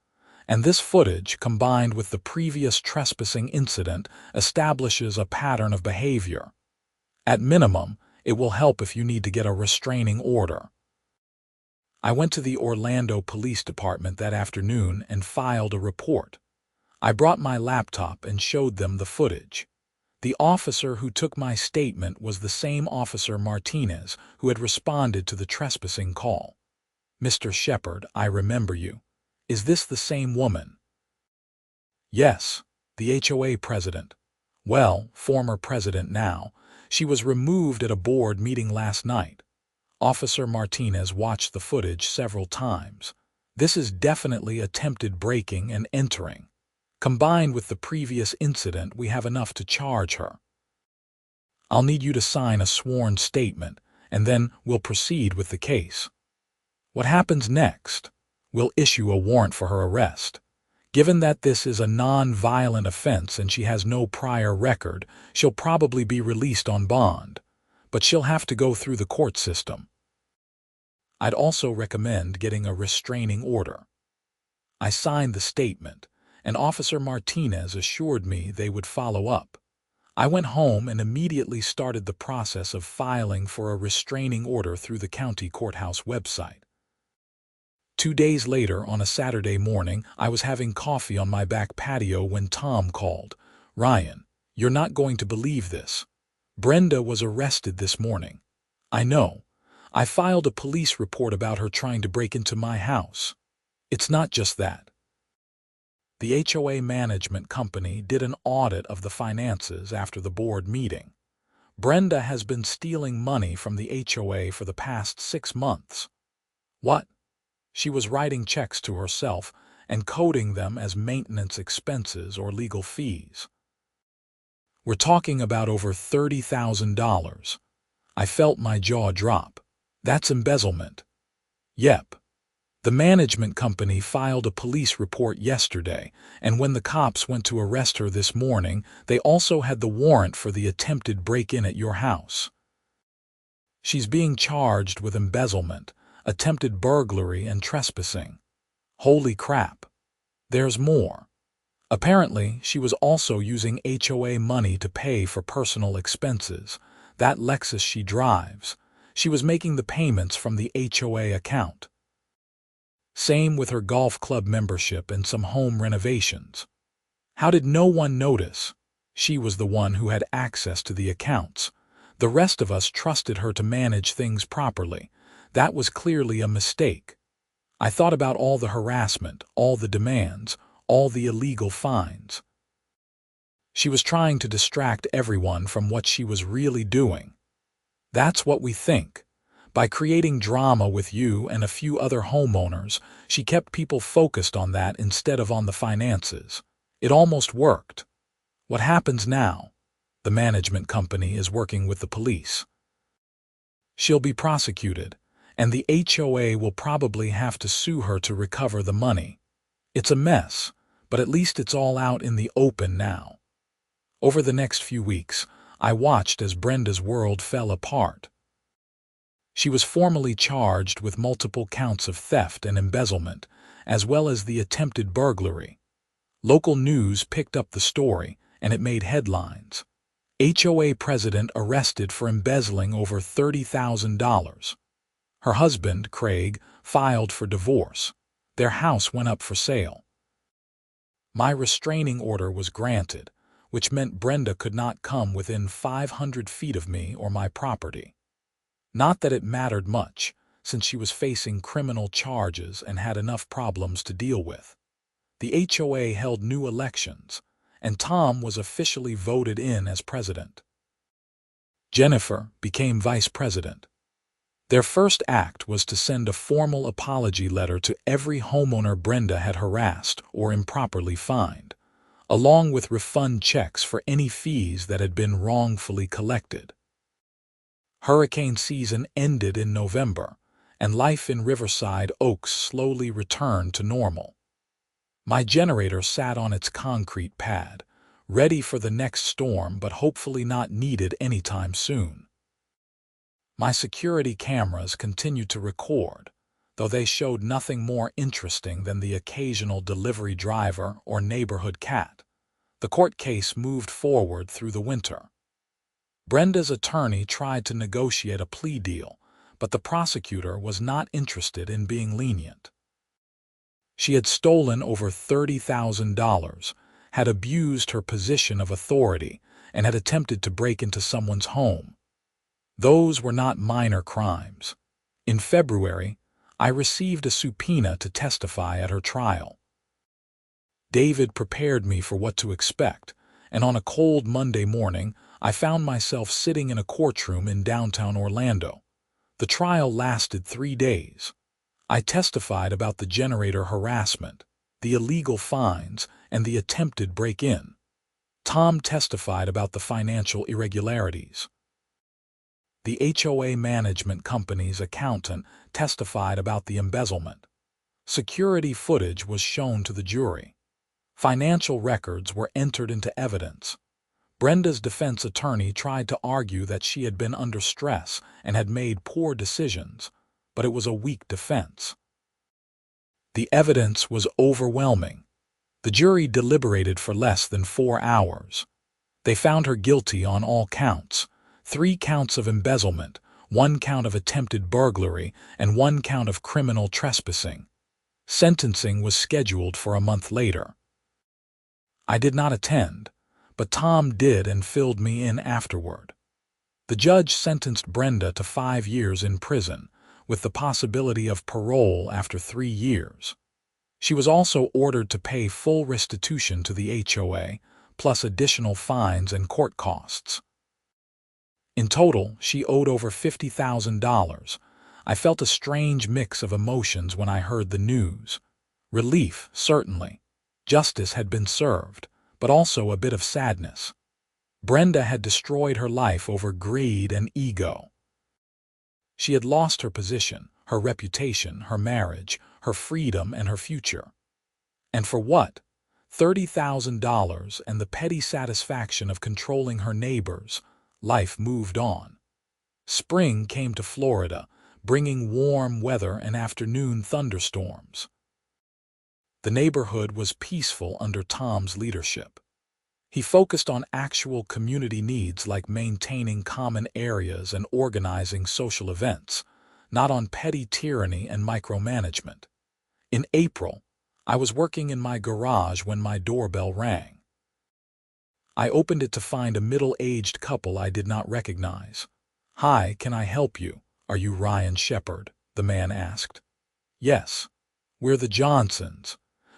And this footage, combined with the previous trespassing incident, establishes a pattern of behavior. At minimum, it will help if you need to get a restraining order. I went to the Orlando Police Department that afternoon and filed a report. I brought my laptop and showed them the footage. The officer who took my statement was the same officer Martinez who had responded to the trespassing call. Mr. Shepard, I remember you. Is this the same woman? Yes, the HOA president. Well, former president now. She was removed at a board meeting last night. Officer Martinez watched the footage several times. This is definitely attempted breaking and entering. Combined with the previous incident, we have enough to charge her. I'll need you to sign a sworn statement, and then we'll proceed with the case. What happens next? We'll issue a warrant for her arrest. Given that this is a non-violent offense and she has no prior record, she'll probably be released on bond. But she'll have to go through the court system. I'd also recommend getting a restraining order. I signed the statement, and Officer Martinez assured me they would follow up. I went home and immediately started the process of filing for a restraining order through the county courthouse website. 2 days later, on a Saturday morning, I was having coffee on my back patio when Tom called. Ryan, you're not going to believe this. Brenda was arrested this morning. I know. I filed a police report about her trying to break into my house. It's not just that. The HOA management company did an audit of the finances after the board meeting. Brenda has been stealing money from the HOA for the past 6 months. What? She was writing checks to herself and coding them as maintenance expenses or legal fees. We're talking about over $30,000. I felt my jaw drop. That's embezzlement. Yep. The management company filed a police report yesterday, and when the cops went to arrest her this morning, they also had the warrant for the attempted break-in at your house. She's being charged with embezzlement, attempted burglary, and trespassing. Holy crap. There's more. Apparently, she was also using HOA money to pay for personal expenses. That Lexus she drives. She was making the payments from the HOA account. Same with her golf club membership and some home renovations. How did no one notice? She was the one who had access to the accounts. The rest of us trusted her to manage things properly. That was clearly a mistake. I thought about all the harassment, all the demands, all the illegal fines. She was trying to distract everyone from what she was really doing. That's what we think. By creating drama with you and a few other homeowners, she kept people focused on that instead of on the finances. It almost worked. What happens now? The management company is working with the police. She'll be prosecuted, and the HOA will probably have to sue her to recover the money. It's a mess, but at least it's all out in the open now. Over the next few weeks, I watched as Brenda's world fell apart. She was formally charged with multiple counts of theft and embezzlement, as well as the attempted burglary. Local news picked up the story, and it made headlines. HOA president arrested for embezzling over $30,000. Her husband, Craig, filed for divorce. Their house went up for sale. My restraining order was granted, which meant Brenda could not come within 500 feet of me or my property. Not that it mattered much, since she was facing criminal charges and had enough problems to deal with. The HOA held new elections, and Tom was officially voted in as president. Jennifer became vice president. Their first act was to send a formal apology letter to every homeowner Brenda had harassed or improperly fined, along with refund checks for any fees that had been wrongfully collected. Hurricane season ended in November, and life in Riverside Oaks slowly returned to normal. My generator sat on its concrete pad, ready for the next storm but hopefully not needed anytime soon. My security cameras continued to record, though they showed nothing more interesting than the occasional delivery driver or neighborhood cat. The court case moved forward through the winter. Brenda's attorney tried to negotiate a plea deal, but the prosecutor was not interested in being lenient. She had stolen over $30,000, had abused her position of authority, and had attempted to break into someone's home. Those were not minor crimes. In February, I received a subpoena to testify at her trial. David prepared me for what to expect, and on a cold Monday morning, I found myself sitting in a courtroom in downtown Orlando. The trial lasted 3 days. I testified about the generator harassment, the illegal fines, and the attempted break-in. Tom testified about the financial irregularities. The HOA management company's accountant testified about the embezzlement. Security footage was shown to the jury. Financial records were entered into evidence. Brenda's defense attorney tried to argue that she had been under stress and had made poor decisions, but it was a weak defense. The evidence was overwhelming. The jury deliberated for less than 4 hours. They found her guilty on all counts: 3 counts of embezzlement, 1 count of attempted burglary, and 1 count of criminal trespassing. Sentencing was scheduled for a month later. I did not attend, but Tom did and filled me in afterward. The judge sentenced Brenda to 5 years in prison, with the possibility of parole after 3 years. She was also ordered to pay full restitution to the HOA, plus additional fines and court costs. In total, she owed over $50,000. I felt a strange mix of emotions when I heard the news. Relief, certainly. Justice had been served, but also a bit of sadness. Brenda had destroyed her life over greed and ego. She had lost her position, her reputation, her marriage, her freedom, and her future. And for what? $30,000 and the petty satisfaction of controlling her neighbors. Life moved on. Spring came to Florida, bringing warm weather and afternoon thunderstorms. The neighborhood was peaceful under Tom's leadership. He focused on actual community needs like maintaining common areas and organizing social events, not on petty tyranny and micromanagement. In April, I was working in my garage when my doorbell rang. I opened it to find a middle-aged couple I did not recognize. "Hi, can I help you? Are you Ryan Shepherd?" the man asked. "Yes. We're the Johnsons.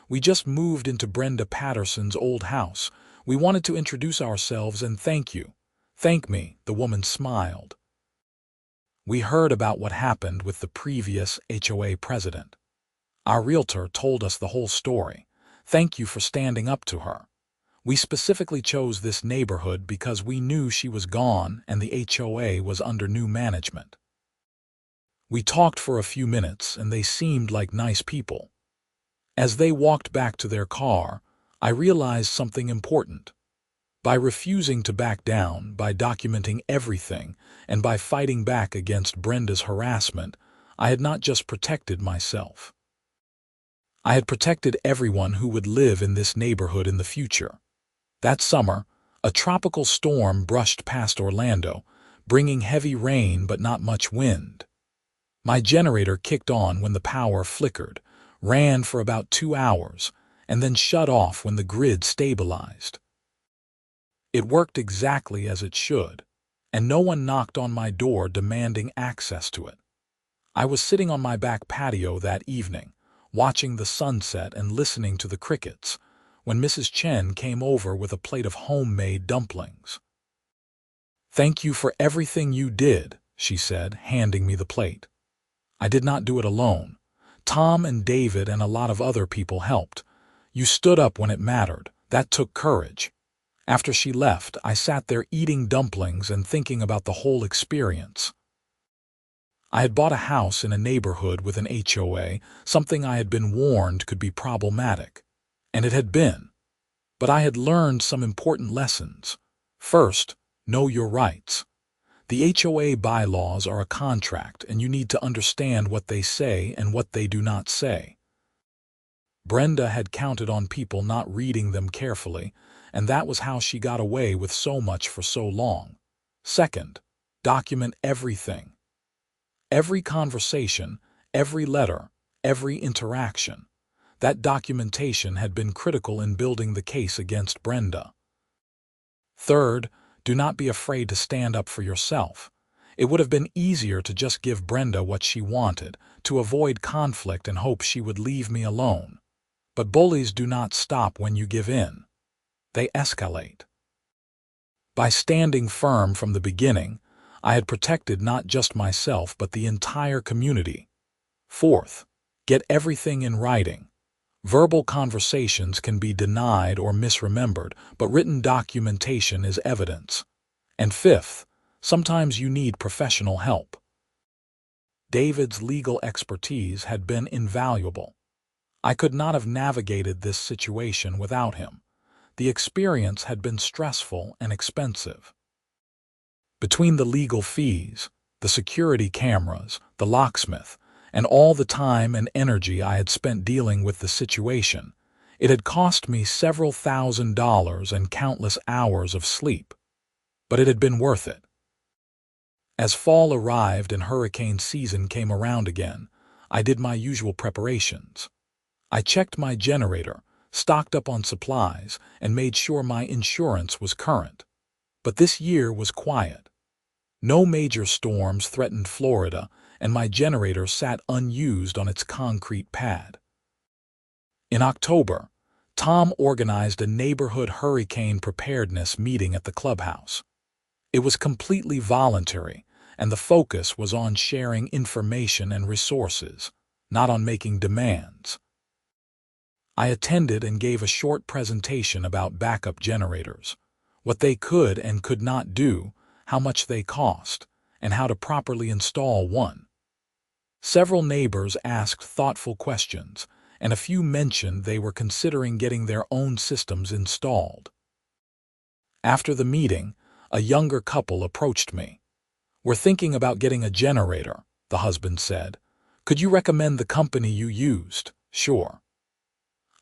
We just moved into Brenda Patterson's old house. We wanted to introduce ourselves and thank you." "Thank me," the woman smiled. "We heard about what happened with the previous HOA president. Our realtor told us the whole story. Thank you for standing up to her. We specifically chose this neighborhood because we knew she was gone and the HOA was under new management." We talked for a few minutes and they seemed like nice people. As they walked back to their car, I realized something important. By refusing to back down, by documenting everything, and by fighting back against Brenda's harassment, I had not just protected myself. I had protected everyone who would live in this neighborhood in the future. That summer, a tropical storm brushed past Orlando, bringing heavy rain but not much wind. My generator kicked on when the power flickered, ran for about 2 hours, and then shut off when the grid stabilized. It worked exactly as it should, and no one knocked on my door demanding access to it. I was sitting on my back patio that evening, watching the sunset and listening to the crickets, when Mrs. Chen came over with a plate of homemade dumplings. "Thank you for everything you did," she said, handing me the plate. "I did not do it alone. Tom and David and a lot of other people helped. You stood up when it mattered. That took courage." After she left, I sat there eating dumplings and thinking about the whole experience. I had bought a house in a neighborhood with an HOA, something I had been warned could be problematic. And it had been. But I had learned some important lessons. First, know your rights. The HOA bylaws are a contract, and you need to understand what they say and what they do not say. Brenda had counted on people not reading them carefully, and that was how she got away with so much for so long. Second, document everything. Every conversation, every letter, every interaction. That documentation had been critical in building the case against Brenda. Third, do not be afraid to stand up for yourself. It would have been easier to just give Brenda what she wanted, to avoid conflict and hope she would leave me alone. But bullies do not stop when you give in. They escalate. By standing firm from the beginning, I had protected not just myself but the entire community. Fourth, get everything in writing. Verbal conversations can be denied or misremembered, but written documentation is evidence. And fifth, sometimes you need professional help. David's legal expertise had been invaluable. I could not have navigated this situation without him. The experience had been stressful and expensive. Between the legal fees, the security cameras, the locksmith, and all the time and energy I had spent dealing with the situation, it had cost me several $1,000s and countless hours of sleep. But it had been worth it. As fall arrived and hurricane season came around again, I did my usual preparations. I checked my generator, stocked up on supplies, and made sure my insurance was current. But this year was quiet. No major storms threatened Florida, and my generator sat unused on its concrete pad. In October, Tom organized a neighborhood hurricane preparedness meeting at the clubhouse. It was completely voluntary, and the focus was on sharing information and resources, not on making demands. I attended and gave a short presentation about backup generators, what they could and could not do, how much they cost, and how to properly install one. Several neighbors asked thoughtful questions, and a few mentioned they were considering getting their own systems installed. After the meeting, a younger couple approached me. "We're thinking about getting a generator," the husband said. "Could you recommend the company you used?" "Sure."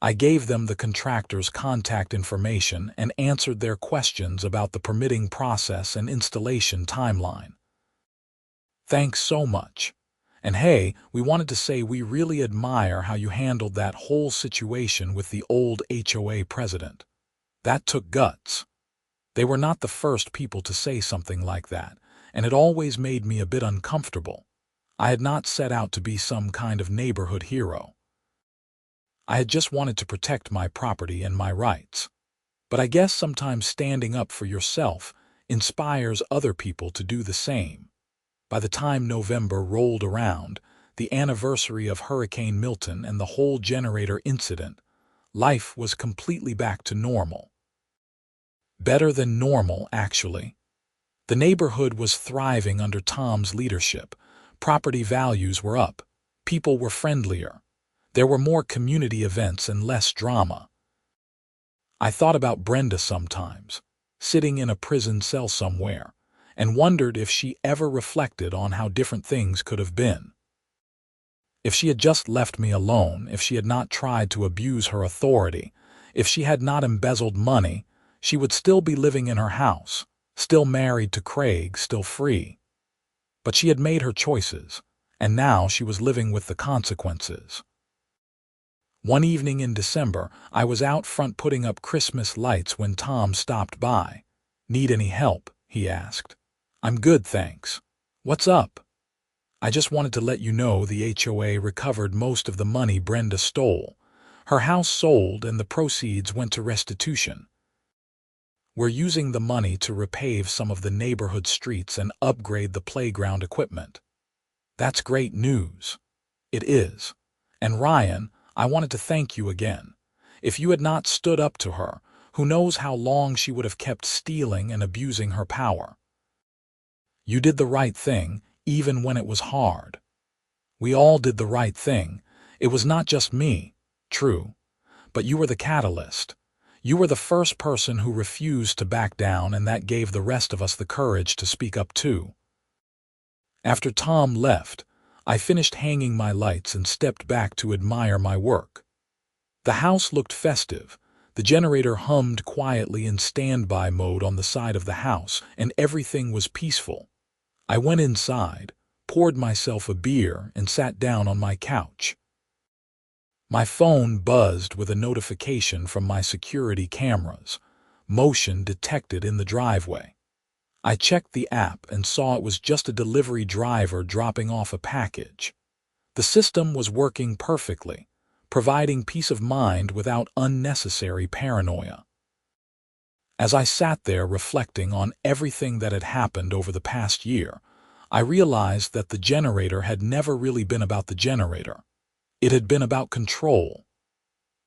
I gave them the contractor's contact information and answered their questions about the permitting process and installation timeline. "Thanks so much. And hey, we wanted to say we really admire how you handled that whole situation with the old HOA president. That took guts." They were not the first people to say something like that, and it always made me a bit uncomfortable. I had not set out to be some kind of neighborhood hero. I had just wanted to protect my property and my rights. But I guess sometimes standing up for yourself inspires other people to do the same. By the time November rolled around, the anniversary of Hurricane Milton and the whole generator incident, life was completely back to normal. Better than normal, actually. The neighborhood was thriving under Tom's leadership. Property values were up. People were friendlier. There were more community events and less drama. I thought about Brenda sometimes, sitting in a prison cell somewhere, and wondered if she ever reflected on how different things could have been. If she had just left me alone, if she had not tried to abuse her authority, if she had not embezzled money, she would still be living in her house, still married to Craig, still free. But she had made her choices, and now she was living with the consequences. One evening in December, I was out front putting up Christmas lights when Tom stopped by. "Need any help?" he asked. "I'm good, thanks." "What's up?" "I just wanted to let you know the HOA recovered most of the money Brenda stole. Her house sold and the proceeds went to restitution. We're using the money to repave some of the neighborhood streets and upgrade the playground equipment." "That's great news." "It is. And Ryan, I wanted to thank you again. If you had not stood up to her, who knows how long she would have kept stealing and abusing her power. You did the right thing, even when it was hard. We all did the right thing. It was not just me, true, but you were the catalyst. You were the first person who refused to back down, and that gave the rest of us the courage to speak up too." After Tom left, I finished hanging my lights and stepped back to admire my work. The house looked festive. The generator hummed quietly in standby mode on the side of the house, and everything was peaceful. I went inside, poured myself a beer, and sat down on my couch. My phone buzzed with a notification from my security cameras. Motion detected in the driveway. I checked the app and saw it was just a delivery driver dropping off a package. The system was working perfectly, providing peace of mind without unnecessary paranoia. As I sat there reflecting on everything that had happened over the past year, I realized that the generator had never really been about the generator. It had been about control.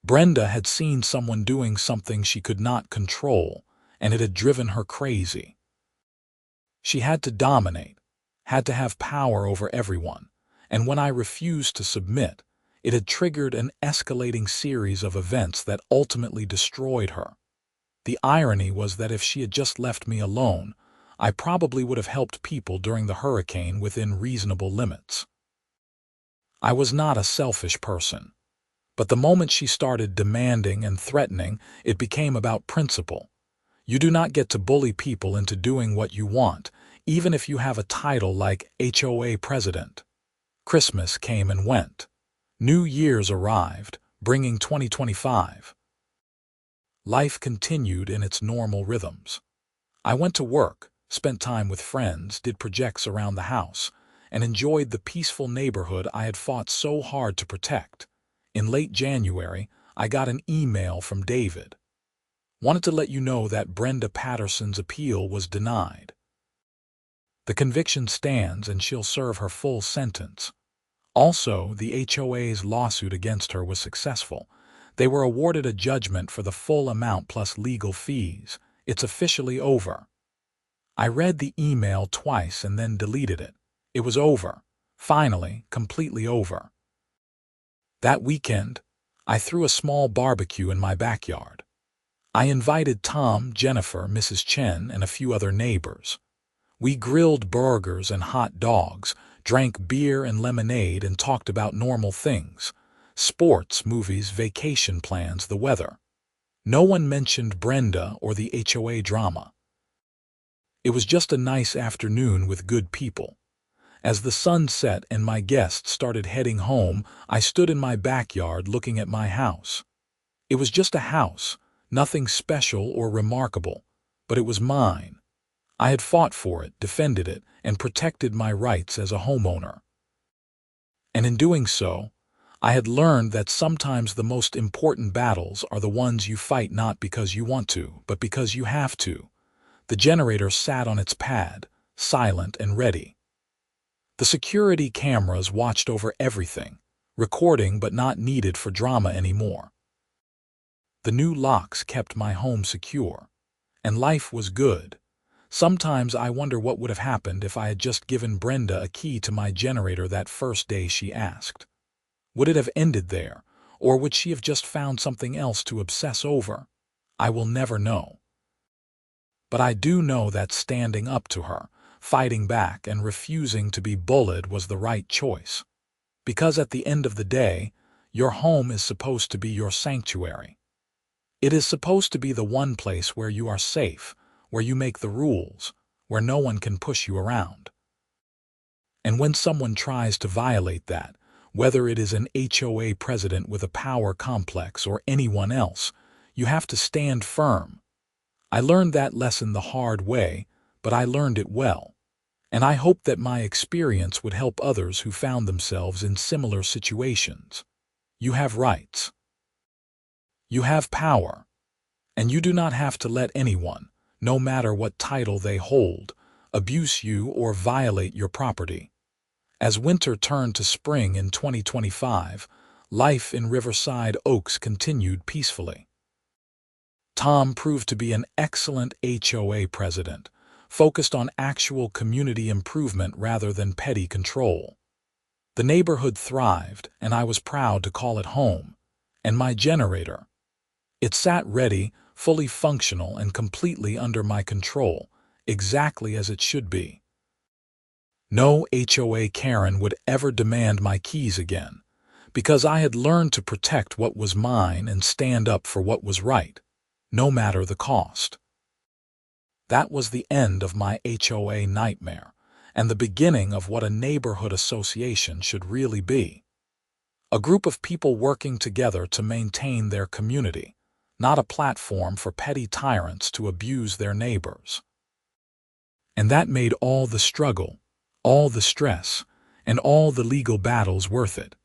Brenda had seen someone doing something she could not control, and it had driven her crazy. She had to dominate, had to have power over everyone, and when I refused to submit, it had triggered an escalating series of events that ultimately destroyed her. The irony was that if she had just left me alone, I probably would have helped people during the hurricane within reasonable limits. I was not a selfish person, but the moment she started demanding and threatening, it became about principle. You do not get to bully people into doing what you want, even if you have a title like HOA president. Christmas came and went. New Year's arrived, bringing 2025. Life continued in its normal rhythms. I went to work, spent time with friends, did projects around the house, and enjoyed the peaceful neighborhood I had fought so hard to protect. In late January, I got an email from David. Wanted to let you know that Brenda Patterson's appeal was denied. The conviction stands and she'll serve her full sentence. Also, the HOA's lawsuit against her was successful. They were awarded a judgment for the full amount plus legal fees. It's officially over. I read the email twice and then deleted it. It was over. Finally, completely over. That weekend, I threw a small barbecue in my backyard. I invited Tom, Jennifer, Mrs. Chen, and a few other neighbors. We grilled burgers and hot dogs, drank beer and lemonade, and talked about normal things: sports, movies, vacation plans, the weather. No one mentioned Brenda or the HOA drama. It was just a nice afternoon with good people. As the sun set and my guests started heading home, I stood in my backyard looking at my house. It was just a house, nothing special or remarkable, but it was mine. I had fought for it, defended it, and protected my rights as a homeowner. And in doing so, I had learned that sometimes the most important battles are the ones you fight not because you want to, but because you have to. The generator sat on its pad, silent and ready. The security cameras watched over everything, recording but not needed for drama anymore. The new locks kept my home secure, and life was good. Sometimes I wonder what would have happened if I had just given Brenda a key to my generator that first day she asked. Would it have ended there, or would she have just found something else to obsess over? I will never know. But I do know that standing up to her, fighting back, and refusing to be bullied was the right choice. Because at the end of the day, your home is supposed to be your sanctuary. It is supposed to be the one place where you are safe, where you make the rules, where no one can push you around. And when someone tries to violate that, whether it is an HOA president with a power complex or anyone else, you have to stand firm. I learned that lesson the hard way, but I learned it well. And I hope that my experience would help others who found themselves in similar situations. You have rights. You have power. And you do not have to let anyone, no matter what title they hold, abuse you or violate your property. As winter turned to spring in 2025, life in Riverside Oaks continued peacefully. Tom proved to be an excellent HOA president, focused on actual community improvement rather than petty control. The neighborhood thrived, and I was proud to call it home. And my generator. It sat ready, fully functional, and completely under my control, exactly as it should be. No HOA Karen would ever demand my keys again, because I had learned to protect what was mine and stand up for what was right, no matter the cost. That was the end of my HOA nightmare, and the beginning of what a neighborhood association should really be. A group of people working together to maintain their community, not a platform for petty tyrants to abuse their neighbors. And that made all the struggle, all the stress, and all the legal battles worth it.